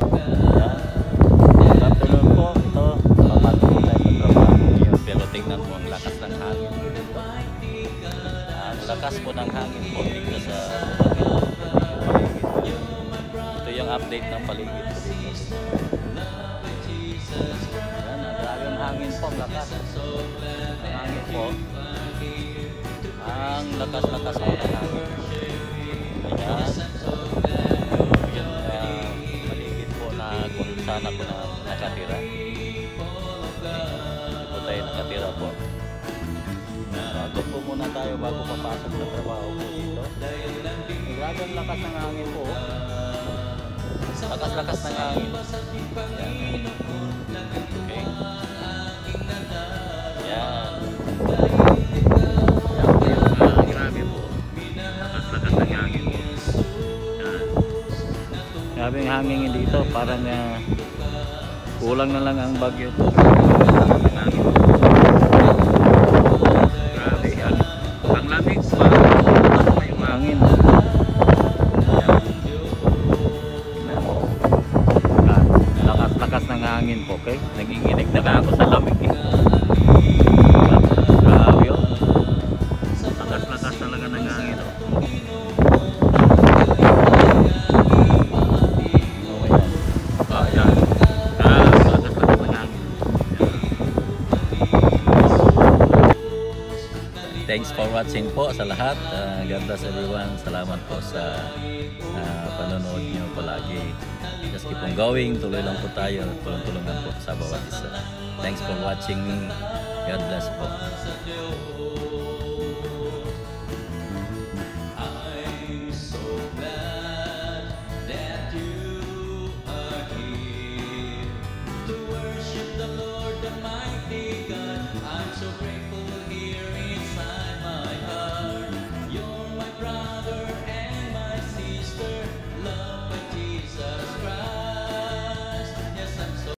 Good afternoon po. Ito, papatuloy tayo sa trabaho ngayon. Pero tingnan mo ang lakas ng hangin dito. Ang lakas po ng hangin po dito sa paligid. Ito yung update ng paligid po dito. Yan, grabe ang hangin po, ang lakas. Ang hangin po. Ang lakas-lakas po ng hangin. Ayan. Yung paligid po na kung saan ako na nakatira. Dito po tayo nakatira po. Doon po muna tayo bago papasok sa trabaho po dito. Grabe ang lakas ng hangin po. Lakas-lakas ng hangin. Ayan. Okay. Ayan. Grabe po. Lakas-lakas ng hangin po. Ayan. Grabe ang hangin dito. Parang kulang na lang ang bagyo po. Grabe yan. Ang lamig pa. Yung hangin. Lakas-lakas ng hangin po. Okay? Naginginig na ako sa lamig. Grabe yun. Lakas-lakas talaga ng hangin. Thanks for watching po sa lahat. God bless everyone. Salamat po sa panonood nyo palagi. Just keep on going. Tuloy lang po tayo. Tulong-tulungan po sa bawat isa. Thanks for watching me. God bless po.